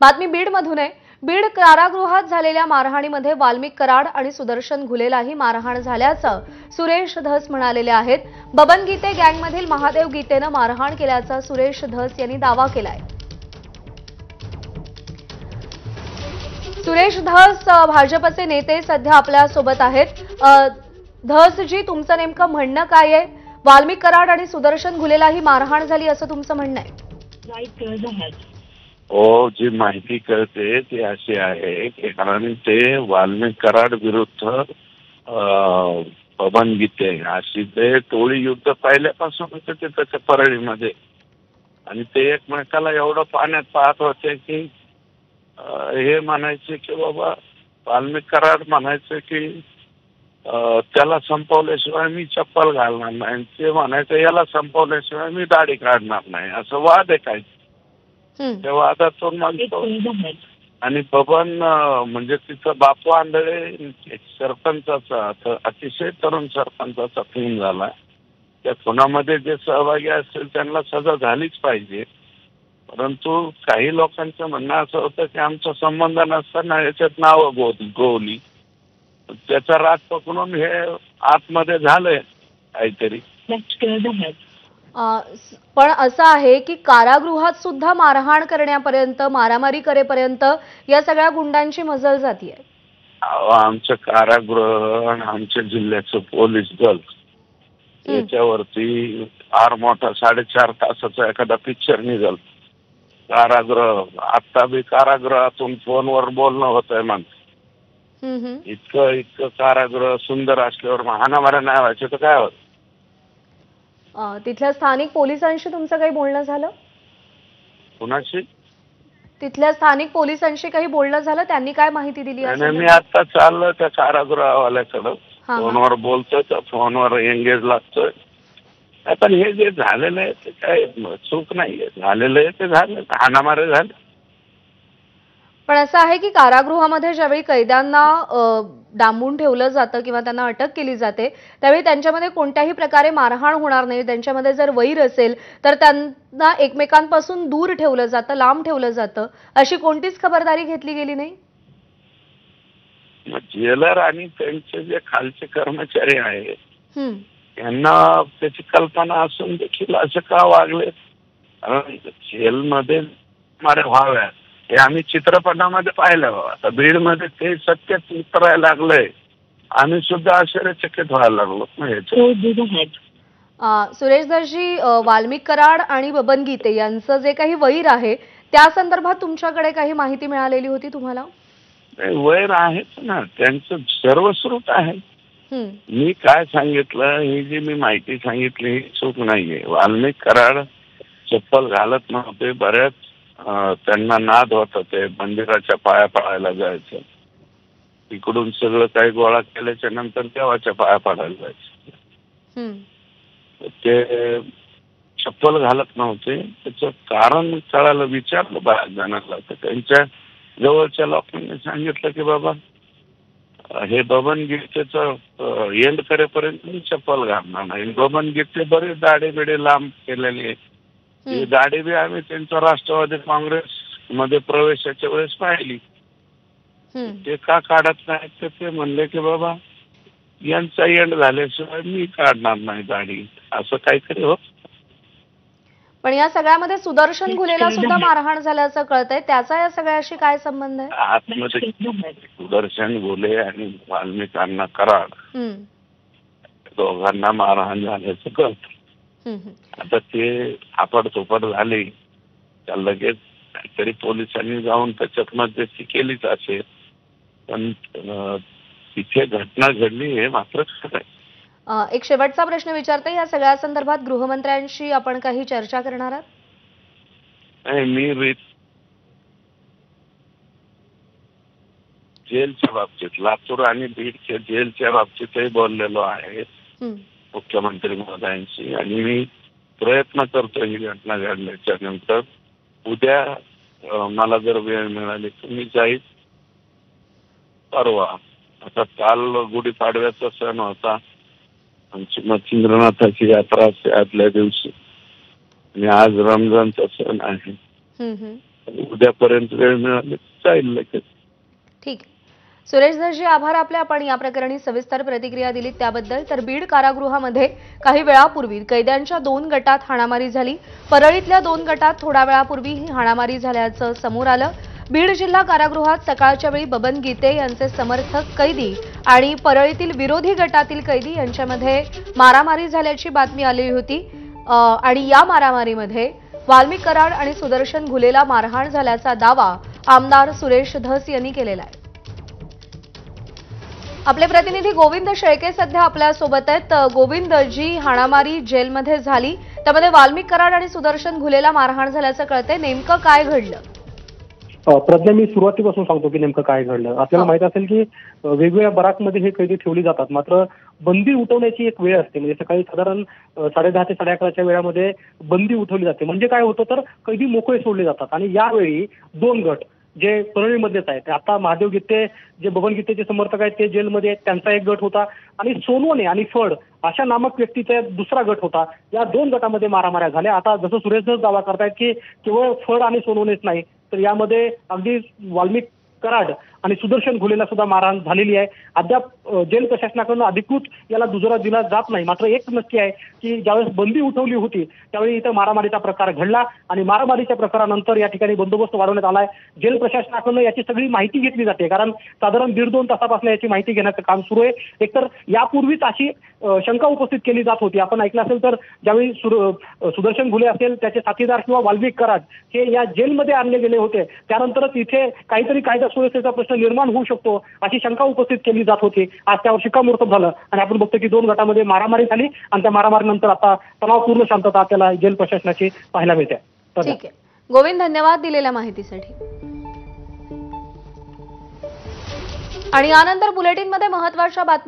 बातमी बीडमधून आहे। बीड कारागृहात झालेल्या मारहाणीमध्ये वाल्मिक कराड आणि सुदर्शन घुलेलाही मारहाण झाल्याचं सुरेश धस म्हणालेले आहेत। बबन गीते गँगमधील महादेव गीतेनं मारहाण केल्याचा सुरेश धस यांनी दावा केलाय। सुरेश धस भाजपचे नेते सध्या आपल्या सोबत आहेत। धस जी, तुमचं नेमकं म्हणणं काय आहे? वाल्मिक कराड आणि सुदर्शन घुलेलाही मारहाण झाली असं तुमचं म्हणणं आहे? हो, जी माहिती कळते ती अशी आहे की कारण ते वाल्मिक कराड विरुद्ध बबन गीते अशी ते टोळी युद्ध पहिल्यापासून होते ते त्याच्या परळीमध्ये, आणि ते एकमेकाला एवढं पाण्यात पाहत होते की हे म्हणायचे की बाबा, वाल्मिक कराड म्हणायचे की त्याला संपवल्याशिवाय मी चप्पल घालणार नाही, ते म्हणायचं याला संपवल्याशिवाय मी दाढी काढणार नाही, असं वाद आहे काय त्या वादातून मागतो. आणि बबन म्हणजे तिचं बापू आंधळे सरपंचाचा, अतिशय तरुण सरपंचाचा खून झाला. त्या खुनामध्ये जे सहभागी असतील त्यांना सजा झालीच पाहिजे, परंतु काही लोकांचं म्हणणं असं होतं की आमचा संबंध नसताना याच्यात नावं गोवली, त्याचा राग पकडून हे आतमध्ये झालंय काहीतरी. पण असं आहे की कारागृहात सुद्धा मारहाण करण्यापर्यंत, मारामारी करेपर्यंत या सगळ्या गुंडांची मजल जातीये. आमचं कारागृह आणि आमच्या जिल्ह्याचं पोलीस दल याच्यावरती फार मोठा 4.5 तासाचा एखादा पिक्चर निघाल. कारागृह, आता बी कारागृहातून फोनवर बोलणं होत आहे मग. इतकं कारागृह सुंदर असल्यावर हाणामाऱ्या नाही व्हायचे तर काय होत. तिथल्या स्थानिक पोलिसांशी तुमचं काही बोलणं झालं? कुणाशी? तिथल्या स्थानिक पोलिसांशी काही बोलणं झालं? त्यांनी काय माहिती दिली? मी आता चाललं त्या कारागृहवाल्याकडं, फोनवर बोलतोय, त्या फोनवर एंगेज लागतोय. पण हे जे झालेलं आहे ते काय चूक नाहीये, झालेलं आहे ते झालं, हाणामारे झाले. पण असं आहे की कारागृहामध्ये ज्यावेळी कैद्यांना डांबून ठेवलं जातं किंवा त्यांना अटक केली जाते त्यावेळी त्यांच्यामध्ये कोणत्याही प्रकारे मारहाण होणार नाही. त्यांच्यामध्ये जर वैर असेल तर त्यांना एकमेकांपासून दूर ठेवलं जातं, लांब ठेवलं जातं. अशी कोणतीच खबरदारी घेतली गेली नाही. जेलर आणि त्यांचे जे खालचे कर्मचारी आहेत यांना त्याची कल्पना असून देखील असं का वागले? कारण जेलमध्ये मारे व्हाव्यात हे आम्ही चित्रपटामध्ये पाहिलं. आता बीडमध्ये ते सत्यच उतरायला लागलंय, आम्ही सुद्धा आश्चर्यचकित व्हायला लागलो. सुरेश दर्जी, वाल्मिक कराड आणि बबन गीते यांचं जे काही वैर आहे त्या संदर्भात तुमच्याकडे काही माहिती मिळालेली होती तुम्हाला? वैर आहेच ना, त्यांचं सर्वश्रुत आहे. मी काय सांगितलं, ही जी मी माहिती सांगितली ही चूक नाहीये. वाल्मिक कराड चप्पल घालत नव्हते, बऱ्याच त्यांना नाद होत होते, मंदिराच्या पाया पडायला जायचं. इकडून सगळं काही गोळा केल्याच्या नंतर देवाच्या पाया पडायला जायचं. ते चप्पल घालत नव्हते, त्याचं कारण कळायला विचारलं बऱ्याच जणांना, तर त्यांच्या जवळच्या लोकांनी सांगितलं की बाबा हे बबन गीतेचं एंड करेपर्यंत मी चप्पल घालणार नाही. बबन गीते बरेच दाढी बिडे लांब केलेली, ही दाढी बी आम्ही त्यांचा राष्ट्रवादी काँग्रेस मध्ये प्रवेशाच्या वेळेस पाहिली. ते का काढत नाही तर ते म्हणले की बाबा यांचा एंड झाल्याशिवाय मी काढणार नाही दाढी, असं काहीतरी होत. पण या सगळ्यामध्ये सुदर्शन घुलेला सुद्धा मारहाण झाल्याचं कळतंय, त्याचा या सगळ्याशी काय संबंध आहे? आतमध्ये सुदर्शन घुले आणि वाल्मिकांना कराड दोघांना मारहाण झाल्याचं कळतं. आता ते आपडतोपड झाली त्या लगेच काहीतरी पोलिसांनी जाऊन त्याच्यात मध्यस्थी केलीच असेल, पण तिथे घटना घडली हे मात्र खरं आहे. एक शेवटचा प्रश्न विचारते, या सगळ्या संदर्भात गृहमंत्र्यांशी आपण काही चर्चा करणार आहात? मी जेलच्या बाबतीत, लातूर आणि बीडच्या जेलच्या बाबतीतही बोललेलो आहे मुख्यमंत्री महोदयांशी, आणि मी प्रयत्न करतो ही घटना घडल्याच्या नंतर उद्या मला जर वेळ मिळाली तर मी जाईल. परवा आता काल गुढीपाडव्याचा सण होता, आमची मच्छिंद्रनाथाची यात्रा असते आदल्या दिवशी, आणि आज रमजानचा सण आहे. उद्यापर्यंत वेळ मिळाली जाईल लगेच. ठीक आहे. सुरेश धसजी, आभार आपले. आपण या प्रकरणी सविस्तर प्रतिक्रिया दिलीत त्याबद्दल. तर बीड कारागृहामध्ये काही वेळापूर्वी कैद्यांच्या 2 गटात हाणामारी झाली. परळीतल्या 2 गटात थोड्या वेळापूर्वी ही हाणामारी झाल्याचं समोर आलं. बीड जिल्हा कारागृहात सकाळच्या वेळी बबन गीते यांचे समर्थक कैदी आणि परळीतील विरोधी गटातील कैदी यांच्यामध्ये मारामारी झाल्याची बातमी आलेली होती आणि या मारामारीमध्ये वाल्मिक कराड आणि सुदर्शन घुलेला मारहाण झाल्याचा दावा आमदार सुरेश धस यांनी केलेला आहे. आपले प्रतिनिधी गोविंद शेळके सध्या आपल्या सोबत आहेत. गोविंद, जी हाणामारी जेलमध्ये झाली त्यामध्ये वाल्मिक कराड आणि सुदर्शन घुलेला मारहाण झाल्याचं कळतंय, नेमकं काय घडलं? प्रज्ञा, मी सुरुवातीपासून सांगतो की नेमकं काय घडलं. आपल्याला माहित असेल की वेगवेगळ्या बराकमध्ये हे कैदी ठेवली जातात, मात्र बंदी उठवण्याची एक वेळ असते. म्हणजे सकाळी साधारण 10:30 ते 11:30च्या वेळामध्ये बंदी उठवली जाते. म्हणजे काय होतं तर कैदी मोकळे सोडले जातात आणि यावेळी 2 गट जे परळीमध्येच आहेत, आता महादेव गीते जे बबन गीतेचे समर्थक आहेत ते जेलमध्ये आहेत, त्यांचा एक गट होता आणि सोनवणे आणि फड अशा नामक व्यक्तीचा दुसरा गट होता. या 2 गटामध्ये मारामाऱ्या झाल्या. आता जसं सुरेश धस दावा करतायत की केवळ फड आणि सोनवणेच नाही, तर यामध्ये अगदी वाल्मिक कराड आणि सुदर्शन घुलेला सुद्धा मारहाण झालेली आहे. अद्याप जेल प्रशासनाकडून अधिकृत याला दुजोरा दिला जात नाही. मात्र एक नक्की आहे की ज्यावेळेस बंदी उठवली होती त्यावेळी इथं मारामारीचा प्रकार घडला आणि मारामारीच्या प्रकारानंतर या ठिकाणी बंदोबस्त वाढवण्यात आलाय. जेल प्रशासनाकडून याची सगळी माहिती घेतली जाते, कारण साधारण 1.5-2 तासापासून याची माहिती घेण्याचं काम सुरू आहे. एकतर यापूर्वीच अशी शंका उपस्थित केली जात होती. आपण ऐकलं असेल तर ज्यावेळी सुदर्शन घुले असेल, त्याचे साथीदार किंवा वाल्मिक कराड हे या जेलमध्ये आणले गेले होते, त्यानंतरच इथे काहीतरी कायदा सुव्यवस्थेचा प्रश्न निर्माण होऊ शकतो अशी शंका उपस्थित केली जात होती. आज त्यावर शिक्कामोर्तब झालं आणि आपण बघतो की 2 गटामध्ये मारामारी झाली आणि त्या मारामारीनंतर आता तणावपूर्ण शांतता आपल्याला जेल प्रशासनाची पाहायला मिळते. ठीक आहे गोविंद, धन्यवाद दिलेल्या माहितीसाठी. आणि यानंतर बुलेटिनमध्ये महत्त्वाच्या बातम्या